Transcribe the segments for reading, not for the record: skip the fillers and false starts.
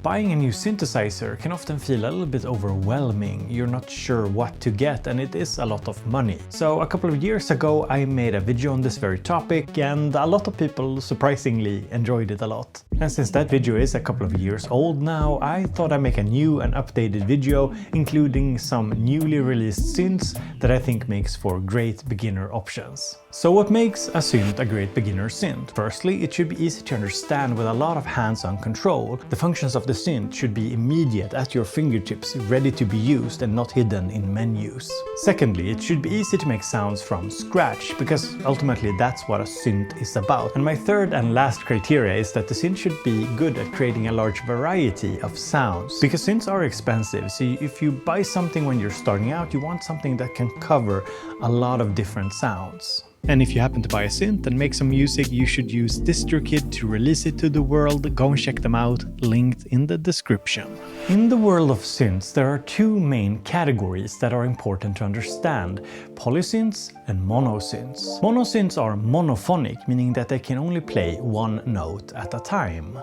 buying a new synthesizer can often feel a little bit overwhelming. You're not sure what to get, and it is a lot of money. So a couple of years ago I made a video on this very topic, and a lot of people surprisingly enjoyed it a lot. And since that video is a couple of years old now, I thought I'd make a new and updated video including some newly released synths that I think makes for great beginner options. So what makes a synth a great beginner synth? Firstly, it should be easy to understand with a lot of hands-on control. The functions of the synth should be immediate at your fingertips, ready to be used and not hidden in menus. Secondly, it should be easy to make sounds from scratch, because ultimately that's what a synth is about. And my third and last criteria is that the synth should be good at creating a large variety of sounds. Because synths are expensive, so if you buy something when you're starting out, you want something that can cover a lot of different sounds. And if you happen to buy a synth and make some music, you should use DistroKid to release it to the world. Go and check them out, linked in the description. In the world of synths, there are two main categories that are important to understand: polysynths and monosynths. Monosynths are monophonic, meaning that they can only play one note at a time.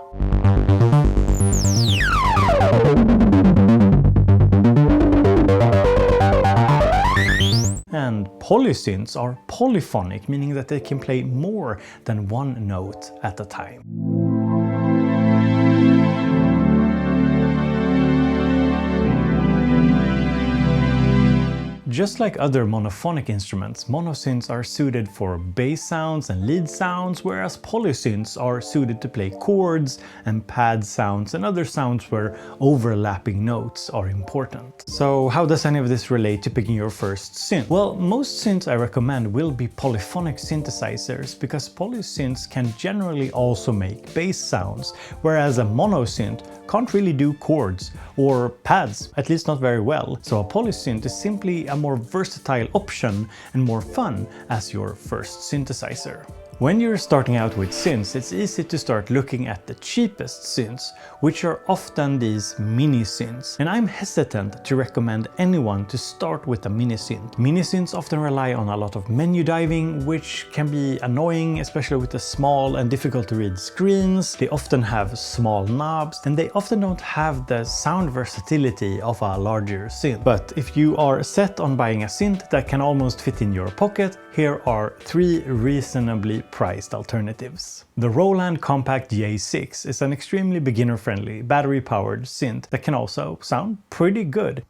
And polysynths are polyphonic, meaning that they can play more than one note at a time. Just like other monophonic instruments, monosynths are suited for bass sounds and lead sounds, whereas polysynths are suited to play chords and pad sounds and other sounds where overlapping notes are important. So how does any of this relate to picking your first synth? Well, most synths I recommend will be polyphonic synthesizers, because polysynths can generally also make bass sounds, whereas a monosynth can't really do chords or pads, at least not very well. So a polysynth is simply a more versatile option and more fun as your first synthesizer. When you're starting out with synths, it's easy to start looking at the cheapest synths, which are often these mini-synths. And I'm hesitant to recommend anyone to start with a mini-synth. Mini-synths often rely on a lot of menu diving, which can be annoying, especially with the small and difficult to read screens. They often have small knobs, and they often don't have the sound versatility of a larger synth. But if you are set on buying a synth that can almost fit in your pocket, here are three reasonably priced alternatives. The Roland Compact J6 is an extremely beginner-friendly, battery-powered synth that can also sound pretty good.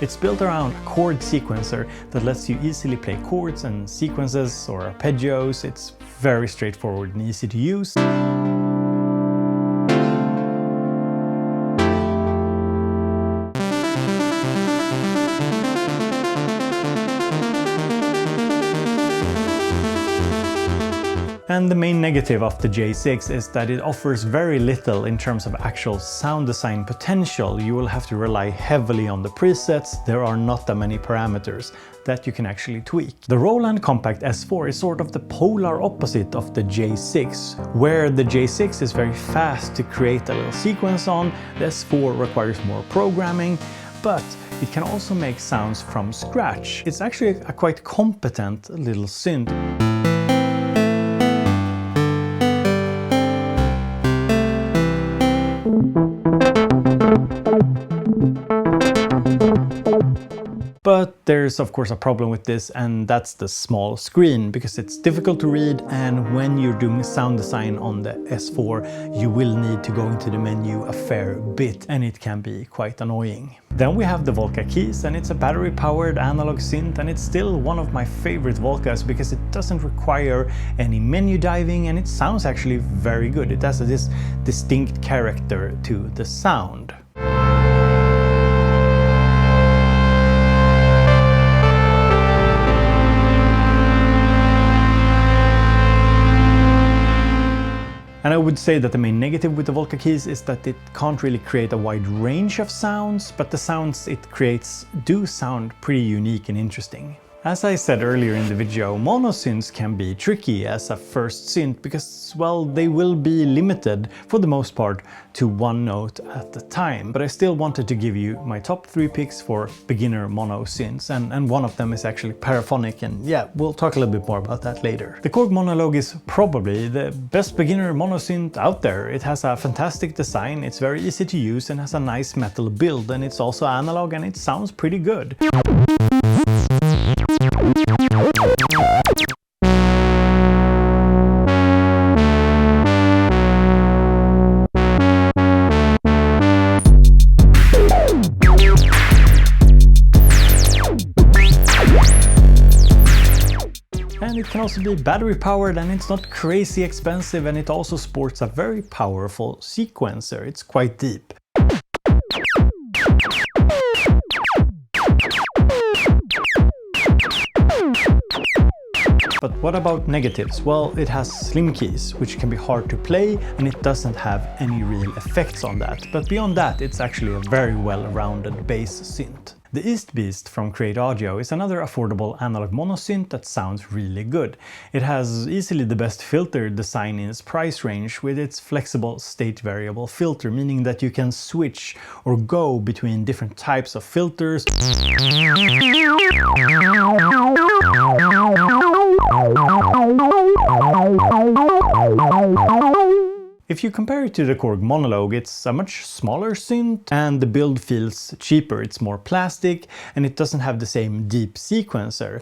It's built around a chord sequencer that lets you easily play chords and sequences or arpeggios. It's very straightforward and easy to use. And the main negative of the J6 is that it offers very little in terms of actual sound design potential. You will have to rely heavily on the presets. There are not that many parameters that you can actually tweak. The Roland Compact S4 is sort of the polar opposite of the J6, where the J6 is very fast to create a little sequence on. The S4 requires more programming, but it can also make sounds from scratch. It's actually a quite competent little synth. But there's of course a problem with this, and that's the small screen, because it's difficult to read, and when you're doing sound design on the S4 you will need to go into the menu a fair bit, and it can be quite annoying. Then we have the Volca Keys, and it's a battery-powered analog synth, and it's still one of my favorite Volcas because it doesn't require any menu diving, and it sounds actually very good. It has this distinct character to the sound. And I would say that the main negative with the Volca Keys is that it can't really create a wide range of sounds, but the sounds it creates do sound pretty unique and interesting. As I said earlier in the video, mono synths can be tricky as a first synth because, well, they will be limited for the most part to one note at a time. But I still wanted to give you my top 3 picks for beginner mono synths, and one of them is actually paraphonic, and yeah, we'll talk a little bit more about that later. The Korg Monologue is probably the best beginner mono synth out there. It has a fantastic design, it's very easy to use and has a nice metal build, and it's also analog and it sounds pretty good. And it can also be battery powered, and it's not crazy expensive, and it also sports a very powerful sequencer. It's quite deep. But what about negatives? Well, it has slim keys, which can be hard to play, and it doesn't have any real effects on that. But beyond that, it's actually a very well-rounded bass synth. The East Beast from Cre8audio is another affordable analog mono synth that sounds really good. It has easily the best filter design in its price range with its flexible state variable filter, meaning that you can switch or go between different types of filters. If you compare it to the Korg Monologue, it's a much smaller synth and the build feels cheaper. It's more plastic and it doesn't have the same deep sequencer.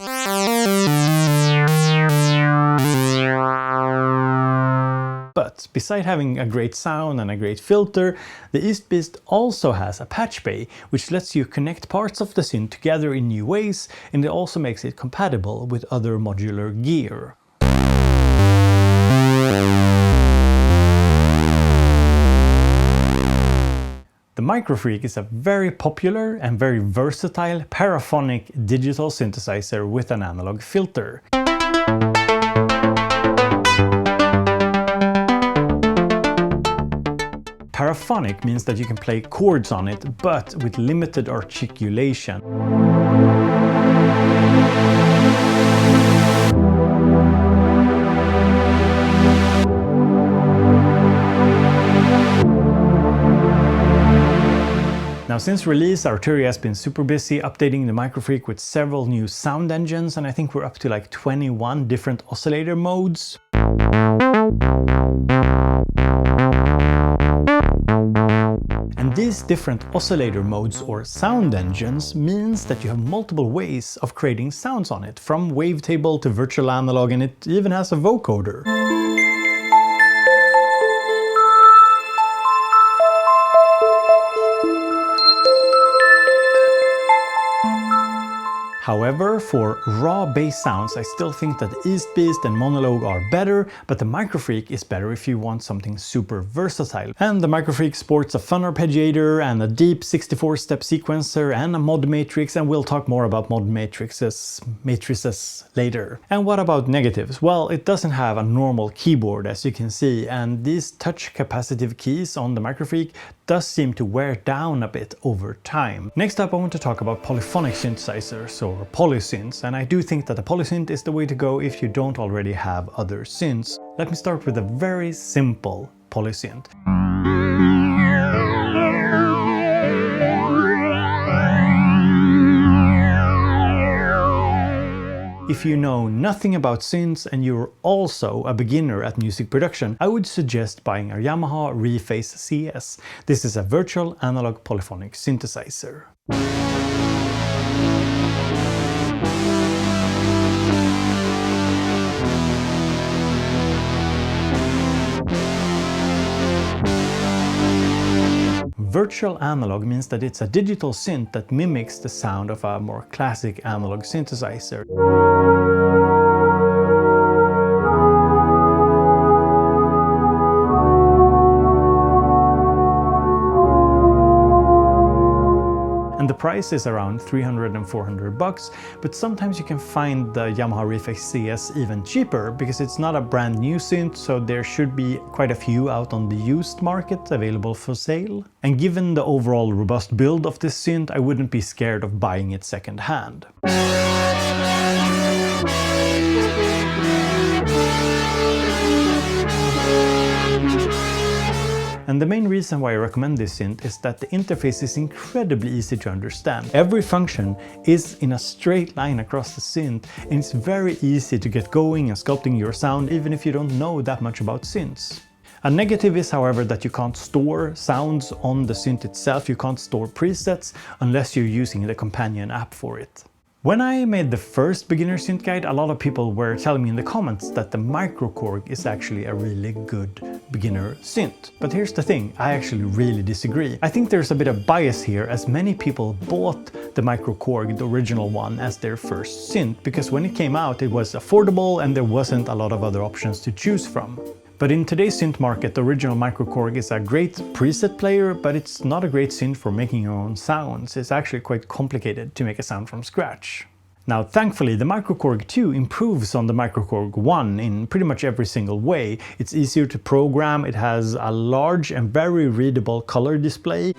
But beside having a great sound and a great filter, the East Beast also has a patch bay, which lets you connect parts of the synth together in new ways, and it also makes it compatible with other modular gear. The Microfreak is a very popular and very versatile paraphonic digital synthesizer with an analog filter. Paraphonic means that you can play chords on it, but with limited articulation. Now, since release, Arturia has been super busy updating the Microfreak with several new sound engines, and I think we're up to like 21 different oscillator modes. And these different oscillator modes or sound engines means that you have multiple ways of creating sounds on it, from wavetable to virtual analog, and it even has a vocoder. However, for raw bass sounds, I still think that East Beast and Monologue are better, but the Microfreak is better if you want something super versatile. And the Microfreak sports a fun arpeggiator and a deep 64-step sequencer and a mod matrix, and we'll talk more about mod matrices later. And what about negatives? Well, it doesn't have a normal keyboard, as you can see, and these touch capacitive keys on the Microfreak does seem to wear down a bit over time. Next up, I want to talk about polyphonic synthesizers, or polysynths, and I do think that a polysynth is the way to go if you don't already have other synths. Let me start with a very simple polysynth. If you know nothing about synths and you're also a beginner at music production, I would suggest buying a Yamaha Reface CS. This is a virtual analog polyphonic synthesizer. Virtual analog means that it's a digital synth that mimics the sound of a more classic analog synthesizer. And the price is around 300 and 400 bucks, but sometimes you can find the Yamaha Reface CS even cheaper because it's not a brand new synth, so there should be quite a few out on the used market available for sale. And given the overall robust build of this synth, I wouldn't be scared of buying it second hand. And the main reason why I recommend this synth is that the interface is incredibly easy to understand. Every function is in a straight line across the synth, and it's very easy to get going and sculpting your sound even if you don't know that much about synths. A negative is, however, that you can't store sounds on the synth itself. You can't store presets unless you're using the companion app for it. When I made the first beginner synth guide, a lot of people were telling me in the comments that the MicroKorg is actually a really good beginner synth. But here's the thing, I actually really disagree. I think there's a bit of bias here, as many people bought the MicroKorg, the original one, as their first synth, because when it came out it was affordable and there wasn't a lot of other options to choose from. But in today's synth market, the original MicroKorg is a great preset player, but it's not a great synth for making your own sounds. It's actually quite complicated to make a sound from scratch. Now, thankfully, the MicroKorg 2 improves on the MicroKorg 1 in pretty much every single way. It's easier to program, it has a large and very readable color display.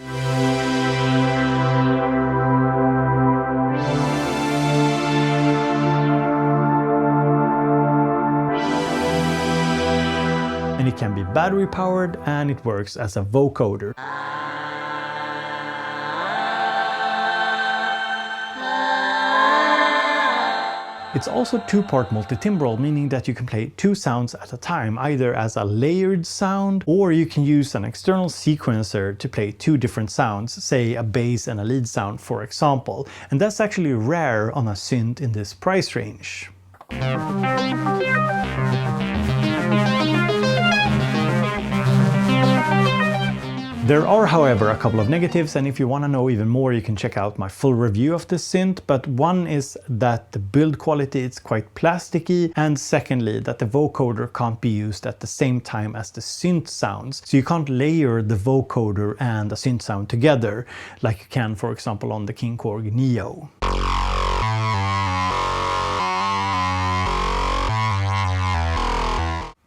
And it can be battery powered, and it works as a vocoder. It's also two-part multi-timbral, meaning that you can play two sounds at a time, either as a layered sound, or you can use an external sequencer to play two different sounds, say a bass and a lead sound, for example. And that's actually rare on a synth in this price range. There are, however, a couple of negatives, and if you want to know even more, you can check out my full review of this synth. But one is that the build quality is quite plasticky, and secondly, that the vocoder can't be used at the same time as the synth sounds. So you can't layer the vocoder and the synth sound together, like you can, for example, on the Korg Neo.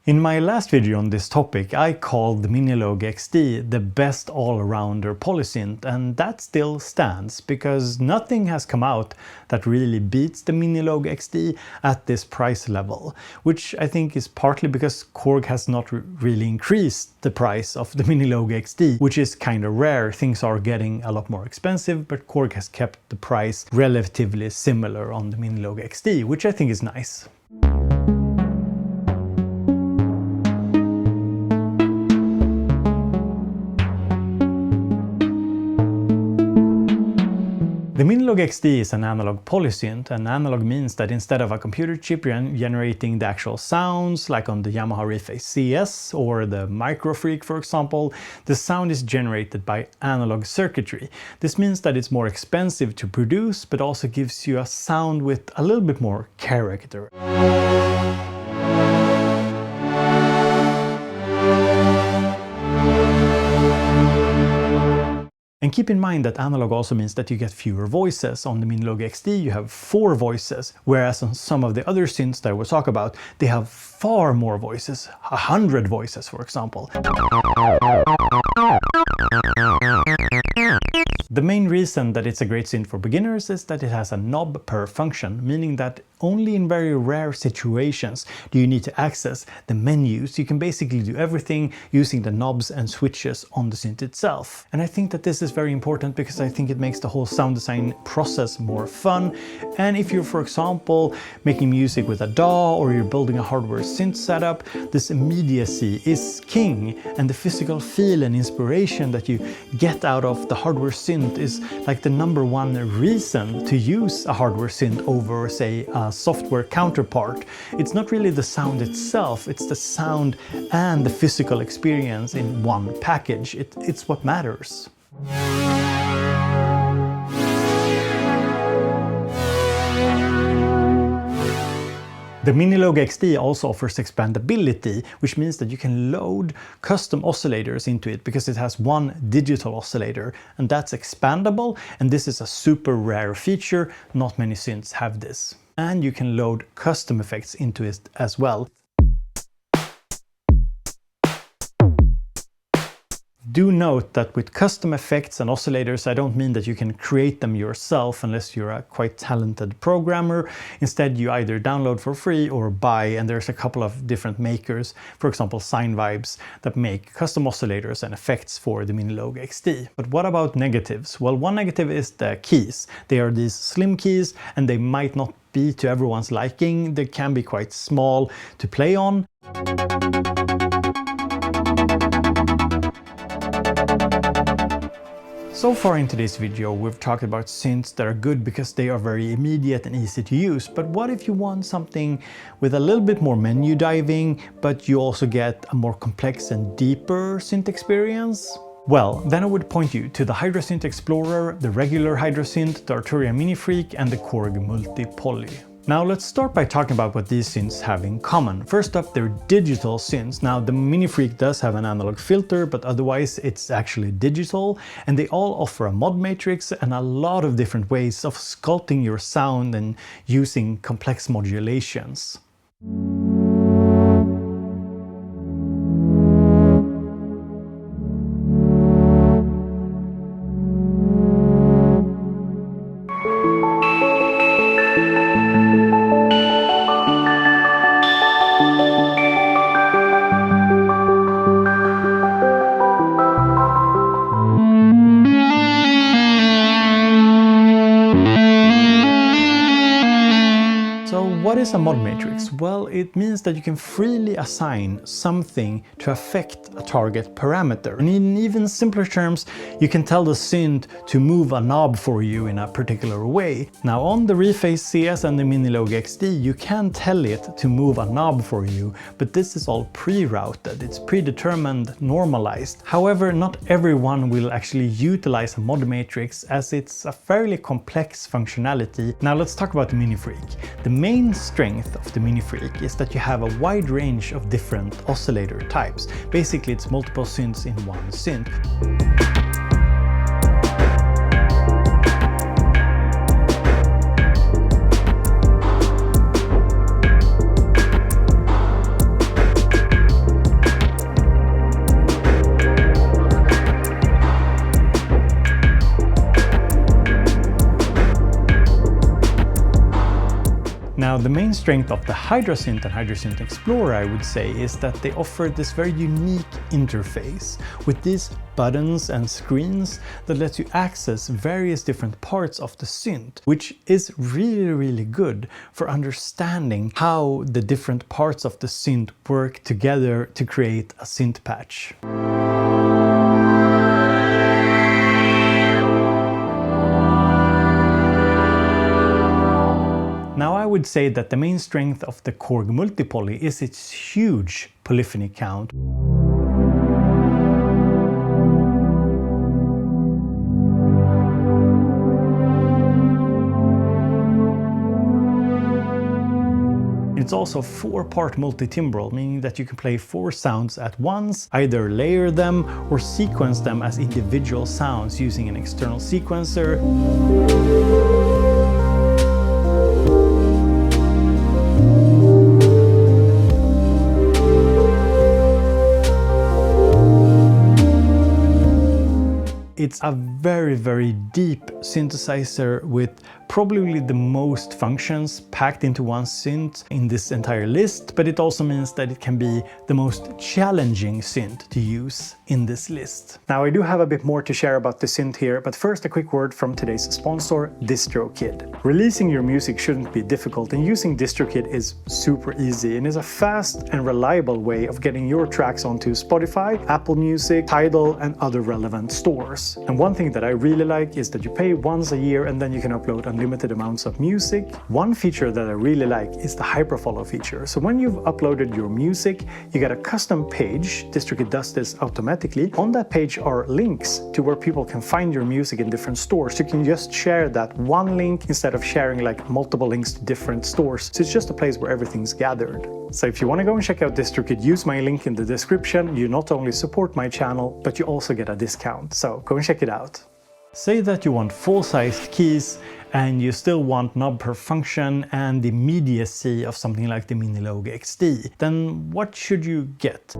In my last video on this topic, I called the Minilogue XD the best all-rounder polysynth, and that still stands, because nothing has come out that really beats the Minilogue XD at this price level, which I think is partly because Korg has not really increased the price of the Minilogue XD, which is kind of rare. Things are getting a lot more expensive, but Korg has kept the price relatively similar on the Minilogue XD, which I think is nice. The Minilogue XD is an analog polysynth, and analog means that instead of a computer chip generating the actual sounds, like on the Yamaha Reface CS or the Microfreak, for example, the sound is generated by analog circuitry. This means that it's more expensive to produce, but also gives you a sound with a little bit more character. And keep in mind that analog also means that you get fewer voices. On the Minilogue XD you have 4 voices, whereas on some of the other synths that I will talk about, they have far more voices, 100 voices, for example. The main reason that it's a great synth for beginners is that it has a knob per function, meaning that only in very rare situations do you need to access the menus. You can basically do everything using the knobs and switches on the synth itself. And I think that this is very important because I think it makes the whole sound design process more fun. And if you're, for example, making music with a DAW or you're building a hardware synth setup, this immediacy is king, and the physical feel and inspiration that you get out of the hardware synth is like the #1 reason to use a hardware synth over, say, a software counterpart. It's not really the sound itself, it's the sound and the physical experience in one package. It's what matters. The Minilogue XD also offers expandability, which means that you can load custom oscillators into it because it has one digital oscillator, and that's expandable, and this is a super rare feature. Not many synths have this. And you can load custom effects into it as well. do note that with custom effects and oscillators, I don't mean that you can create them yourself unless you're a quite talented programmer. Instead, you either download for free or buy, and there's a couple of different makers, for example Sine Vibes, that make custom oscillators and effects for the Minilogue XD. But what about negatives? Well, one negative is the keys. They are these slim keys and they might not be to everyone's liking. They can be quite small to play on. So far in today's video, we've talked about synths that are good because they are very immediate and easy to use. But what if you want something with a little bit more menu diving, but you also get a more complex and deeper synth experience? Well, then I would point you to the HydraSynth Explorer, the regular HydraSynth, the Arturia Minifreak, and the Korg Multi Poly. Now let's start by talking about what these synths have in common. First up, they're digital synths. Now the Minifreak does have an analog filter, but otherwise it's actually digital, and they all offer a mod matrix and a lot of different ways of sculpting your sound and using complex modulations. What is a mod matrix? Well, it means that you can freely assign something to affect a target parameter. And in even simpler terms, you can tell the synth to move a knob for you in a particular way. Now on the Reface CS and the Minilogue XD, you can tell it to move a knob for you, but this is all pre-routed. It's predetermined, normalized. However, not everyone will actually utilize a mod matrix as it's a fairly complex functionality. Now let's talk about the Minifreak. The main strength of the Minifreak is that you have a wide range of different oscillator types. Basically, it's multiple synths in one synth. Now, the main strength of the HydraSynth and HydraSynth Explorer, I would say, is that they offer this very unique interface with these buttons and screens that lets you access various different parts of the synth, which is really good for understanding how the different parts of the synth work together to create a synth patch. Now I would say that the main strength of the Korg Multi Poly is its huge polyphony count. It's also 4-part multi-timbral, meaning that you can play 4 sounds at once, either layer them or sequence them as individual sounds using an external sequencer. It's a very deep synthesizer with probably the most functions packed into one synth in this entire list, but it also means that it can be the most challenging synth to use in this list. Now I do have a bit more to share about the synth here, but first a quick word from today's sponsor, DistroKid. Releasing your music shouldn't be difficult, and using DistroKid is super easy and is a fast and reliable way of getting your tracks onto Spotify, Apple Music, Tidal, and other relevant stores. And one thing that I really like is that you pay once a year and then you can upload unlimited amounts of music. One feature that I really like is the hyperfollow feature. So when you've uploaded your music, you get a custom page. DistroKid does this automatically. On that page are links to where people can find your music in different stores. You can just share that one link instead of sharing like multiple links to different stores. So it's just a place where everything's gathered. So if you want to go and check out DistroKid, use my link in the description. You not only support my channel, but you also get a discount. So go and check it out. Say that you want full-sized keys and you still want knob per function and the immediacy of something like the Minilogue XD. Then what should you get?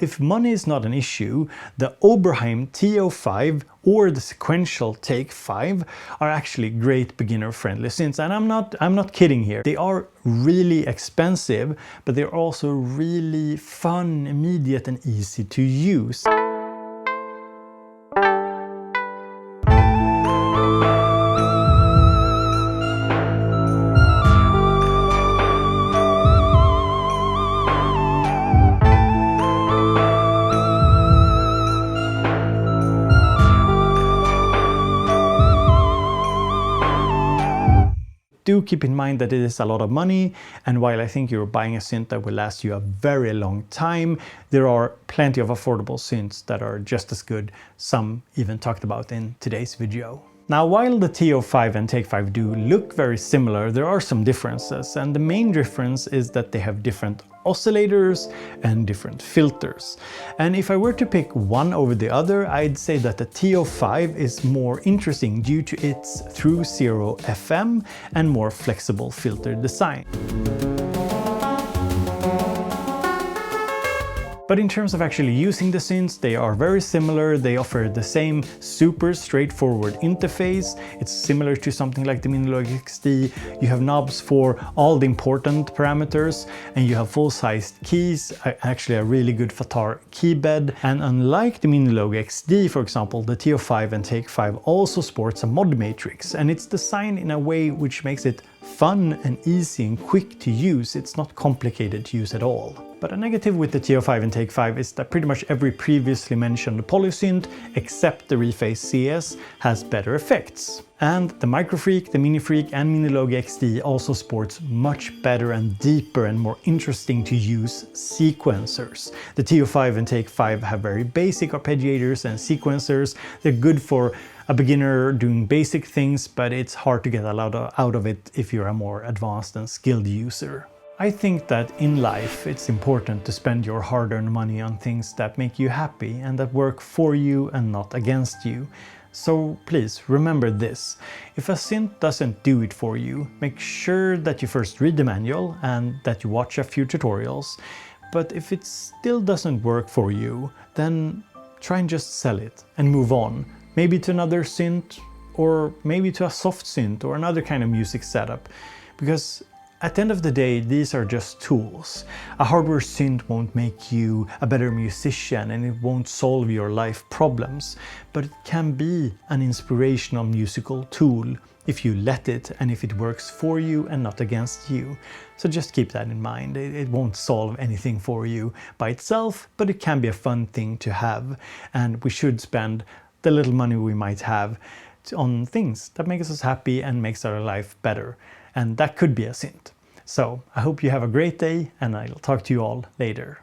if money is not an issue, the Oberheim TO5 or the sequential Take 5 are actually great beginner-friendly synths, and I'm not kidding here. They are really expensive, but they're also really fun, immediate, and easy to use. Do keep in mind that it is a lot of money, and while I think you're buying a synth that will last you a very long time, there are plenty of affordable synths that are just as good, some even talked about in today's video. Now, while the TO5 and Take 5 do look very similar, there are some differences, and the main difference is that they have different oscillators and different filters. And if I were to pick one over the other, I'd say that the TO5 is more interesting due to its through zero FM and more flexible filter design. But in terms of actually using the synths, they are very similar. They offer the same super straightforward interface. It's similar to something like the Minilogue XD. You have knobs for all the important parameters, and you have full-sized keys, actually a really good Fatar keybed. And unlike the Minilogue XD, for example, the TO5 and Take 5 also sports a mod matrix, and it's designed in a way which makes it fun and easy and quick to use. It's not complicated to use at all. But a negative with the TO5 and Take 5 is that pretty much every previously mentioned polysynth, except the Reface CS, has better effects. And the Microfreak, the Minifreak and Minilogue XD also sports much better and deeper and more interesting to use sequencers. The TO5 and Take 5 have very basic arpeggiators and sequencers. They're good for a beginner doing basic things, but it's hard to get a lot out of it if you're a more advanced and skilled user. I think that in life it's important to spend your hard-earned money on things that make you happy and that work for you and not against you. So please remember this: if a synth doesn't do it for you, make sure that you first read the manual and that you watch a few tutorials. But if it still doesn't work for you, then try and just sell it and move on. Maybe to another synth, or maybe to a soft synth or another kind of music setup. Because at the end of the day, these are just tools. A hardware synth won't make you a better musician, and it won't solve your life problems, but it can be an inspirational musical tool if you let it and if it works for you and not against you. So just keep that in mind. It won't solve anything for you by itself, but it can be a fun thing to have, and we should spend the little money we might have on things that make us happy and makes our life better. And that could be a synth. So I hope you have a great day, and I'll talk to you all later.